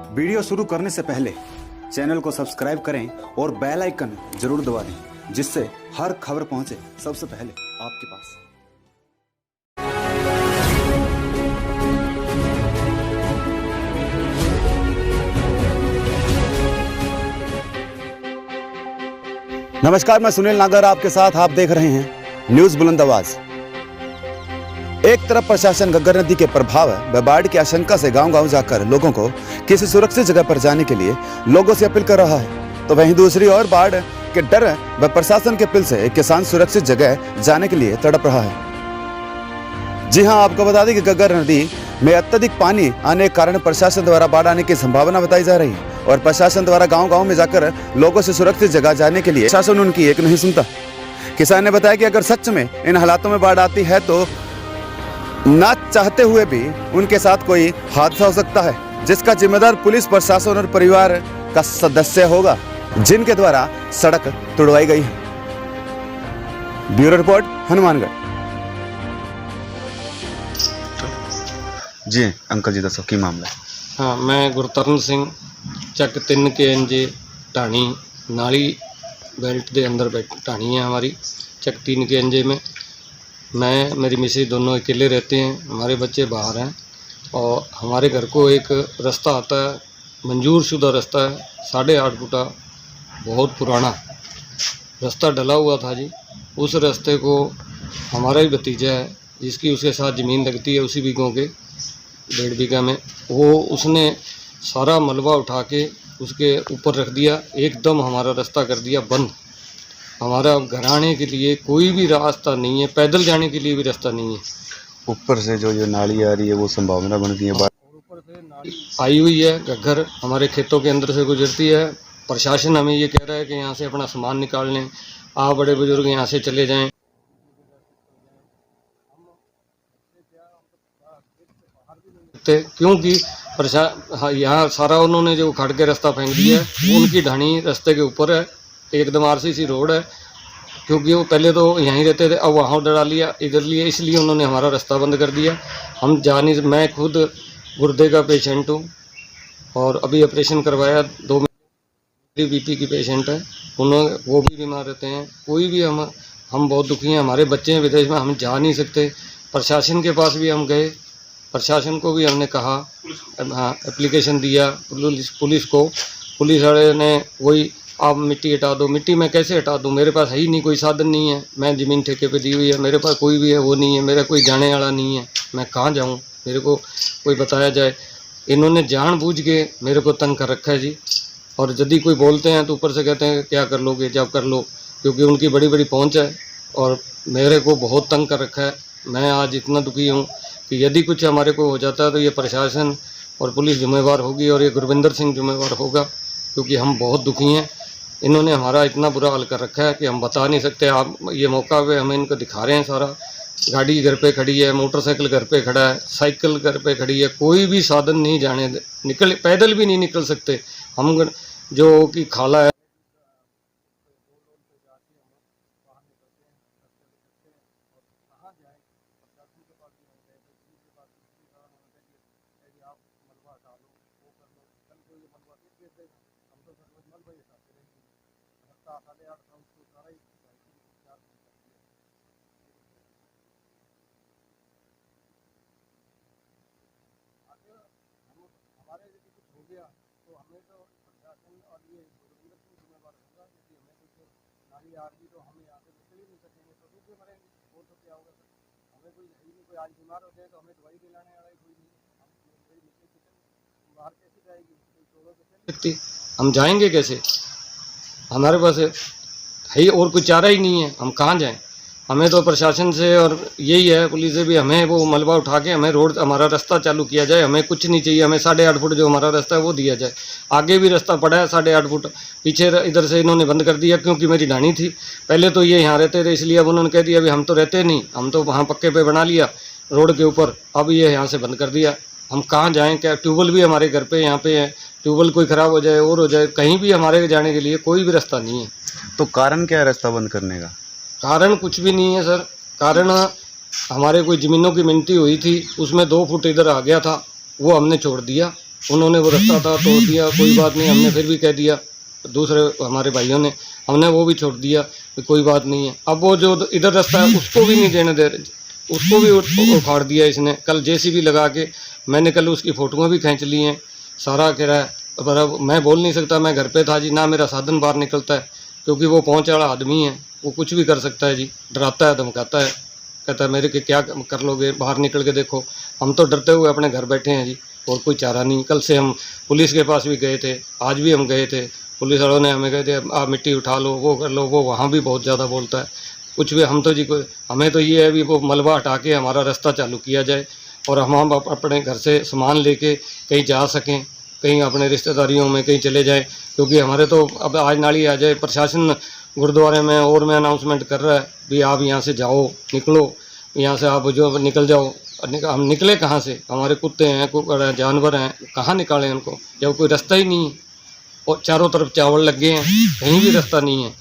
Video शुरू करने से पहले चैनल को सब्सक्राइब करें और बेल आइकन जरूर दबा दें, जिससे हर खबर पहुंचे सबसे पहले आपके पास। नमस्कार, मैं सुनील नागर आपके साथ। आप देख रहे हैं न्यूज़ बुलंद आवाज। एक तरफ प्रशासन गग्गर नदी के प्रभाव व बाढ़ की आशंका से गांव-गांव जाकर लोगों को किसी सुरक्षित जगह पर जाने के लिए लोगों से अपील कर रहा है, तो वहीं दूसरी ओर बाढ़ के डर व प्रशासन के अपील से एक किसान सुरक्षित जगह जाने के लिए तड़प रहा है। जी हां, आपको बता दें कि गग्गर नदी में अत्यधिक पानी आने के कारण प्रशासन द्वारा बाढ़ आने की संभावना बताई जा रही है और प्रशासन द्वारा गांव-गांव में जाकर लोगों से सुरक्षित जगह जाने के लिए प्रशासन उनकी एक नहीं सुनता। किसान ने बताया कि अगर सच में इन हालातों में बाढ़ आती है तो ना चाहते हुए भी उनके साथ कोई हादसा हो सकता है, जिसका जिम्मेदार पुलिस प्रशासन और परिवार का सदस्य होगा, जिनके द्वारा सड़क तोड़वाई गई है। Bureau report, Hanumangarh. जी अंकल जी, दसो की मामला है? हाँ, मैं गुरतरण सिंह चक 3 के एनजे ढाणी नाली बेल्ट के अंदर ढाणी है हमारी चक 3 के एनजे में। मैं मेरी मिसेज दोनों अकेले रहते हैं, हमारे बच्चे बाहर हैं और हमारे घर को एक रास्ता आता है, मंजूर शुदा रास्ता है, 8.5 फुटा, बहुत पुराना रास्ता डला हुआ था जी। उस रास्ते को हमारा ही भतीजा है जिसकी उसके साथ ज़मीन लगती है, उसी बीघों के 1.5 बीघा में, वो उसने सारा मलबा उठा के उसके ऊपर रख दिया, एकदम हमारा रास्ता कर दिया बंद। हमारा घर आने के लिए कोई भी रास्ता नहीं है, पैदल जाने के लिए भी रास्ता नहीं है। ऊपर से जो नाली आ रही है वो संभावना बनती है बाढ़ ऊपर से नाली आई हुई है, घग्गर हमारे खेतों के अंदर से गुजरती है। प्रशासन हमें ये कह रहा है कि यहाँ से अपना सामान निकाल लें, आप बड़े बुजुर्ग यहाँ से चले जाएं। क्योंकि यहाँ सारा उन्होंने जो उखाड़ के रास्ता फेंक दिया है, उनकी ढाणी रास्ते के ऊपर है, एकदम आरसीसी रोड है। क्योंकि वो पहले तो यहीं रहते थे, अब वहाँ उधर लिया, इधर लिए, इसलिए उन्होंने हमारा रास्ता बंद कर दिया। हम जा नहीं, मैं खुद गुर्दे का पेशेंट हूँ और अभी ऑपरेशन करवाया, 2 बीपी की पेशेंट है, वो भी बीमार रहते हैं। कोई भी हम बहुत दुखी हैं, हमारे बच्चे हैं विदेश में, हम जा नहीं सकते। प्रशासन के पास भी हम गए, प्रशासन को भी हमने कहा, हाँ एप्लीकेशन दिया पुलिस को। पुलिस वाले ने वही, आप मिट्टी हटा दो। मिट्टी मैं कैसे हटा दूँ, मेरे पास है ही नहीं, कोई साधन नहीं है, मैं ज़मीन ठेके पे दी हुई है, मेरे पास कोई भी है वो नहीं है, मेरा कोई जाने वाला नहीं है, मैं कहाँ जाऊँ, मेरे को कोई बताया जाए। इन्होंने जानबूझ के मेरे को तंग कर रखा है जी। और यदि कोई बोलते हैं तो ऊपर से कहते हैं क्या कर लोगे, जब कर लो, क्योंकि उनकी बड़ी बड़ी पहुँच है और मेरे को बहुत तंग कर रखा है। मैं आज इतना दुखी हूँ कि यदि कुछ हमारे को हो जाता है तो ये प्रशासन और पुलिस जिम्मेवार होगी और ये गुरविंदर सिंह जिम्मेवार होगा, क्योंकि हम बहुत दुखी हैं। इन्होंने हमारा इतना बुरा हाल कर रखा है कि हम बता नहीं सकते। आप ये मौका पे हमें इनको दिखा रहे हैं सारा, गाड़ी घर पे खड़ी है, मोटरसाइकिल घर पे खड़ा है, साइकिल घर पे खड़ी है, कोई भी साधन नहीं जाने निकल, पैदल भी नहीं निकल सकते हम। जो कि खाला है हमारे यदि कुछ हो गया तो हमें तो प्रशासन और ये गुरविंदर सिंह जिम्मेवार होगा। यदि हमें कुछ नाली आ रही तो हम यहाँ से निकल ही नहीं सकेंगे, तो दूसरे मरेंगे, वो तो क्या होगा सर। हमें कोई है ही नहीं, कोई आज बीमार हो जाए तो हमें दवाई दिलाने वाला कोई नहीं। हम मेरी मिसेज बाहर कैसे जाएगी, कोई छोड़ो तो चल सकती, हम जाएंगे कैसे, हमारे पास है ही और कोई चारा ही नहीं है, हम कहाँ जाएँ। हमें तो प्रशासन से और यही है, पुलिस से भी, हमें वो मलबा उठा के हमें रोड, हमारा रास्ता चालू किया जाए। हमें कुछ नहीं चाहिए, हमें 8.5 फुट जो हमारा रास्ता है वो दिया जाए। आगे भी रास्ता पड़ा है 8.5 फुट, पीछे इधर से इन्होंने बंद कर दिया, क्योंकि मेरी ढाणी थी। पहले तो ये यहाँ रहते थे, इसलिए अब उन्होंने कह दिया अभी हम तो रहते नहीं, हम तो वहाँ पक्के पे बना लिया रोड के ऊपर, अब ये यहाँ से बंद कर दिया। हम कहाँ जाएँ, क्या ट्यूबवेल भी हमारे घर पे यहाँ पे है, ट्यूबवेल कोई ख़राब हो जाए और हो जाए, कहीं भी हमारे जाने के लिए कोई भी रास्ता नहीं है। तो कारण क्या है रास्ता बंद करने का? कारण कुछ भी नहीं है सर, कारण हमारे कोई ज़मीनों की मिनती हुई थी, उसमें 2 फुट इधर आ गया था, वो हमने छोड़ दिया। उन्होंने वो रास्ता था तोड़ दिया, कोई बात नहीं, हमने फिर भी कह दिया, दूसरे हमारे भाइयों ने, हमने वो भी छोड़ दिया कि कोई बात नहीं है। अब वो जो इधर रास्ता है उसको भी नहीं देने दे रहे, उसको भी उखाड़ दिया इसने। कल जेसीबी लगा के, मैंने कल उसकी फ़ोटोआँ भी खींच ली हैं, सारा कह रहा है। पर अब मैं बोल नहीं सकता, मैं घर पे था जी, ना मेरा साधन बाहर निकलता है, क्योंकि वो पहुँच वाला आदमी है, वो कुछ भी कर सकता है जी, डराता है, धमकाता है, कहता है मेरे के क्या कर लोगे, बाहर निकल के देखो। हम तो डरते हुए अपने घर बैठे हैं जी, और कोई चारा नहीं। कल से हम पुलिस के पास भी गए थे, आज भी हम गए थे, पुलिस वालों ने हमें कहते आप मिट्टी उठा लो, वो कर लो, वो वहाँ भी बहुत ज़्यादा बोलता है। कुछ भी हम तो जी हमें तो ये है भी वो मलबा हटा के हमारा रास्ता चालू किया जाए, और हम अपने घर से सामान लेके कहीं जा सकें, कहीं अपने रिश्तेदारियों में कहीं चले जाएं, क्योंकि हमारे तो अब आज नाली आ जाए। प्रशासन गुरुद्वारे में और में अनाउंसमेंट कर रहा है भी आप यहाँ से जाओ, निकलो यहाँ से, आप जो निकल जाओ। हम निकले कहाँ से, हमारे कुत्ते हैं, कुकर हैं, जानवर हैं, कहाँ निकालें उनको, जब कोई रास्ता ही नहीं है, और चारों तरफ चावल लग गए हैं, कहीं भी रास्ता नहीं है।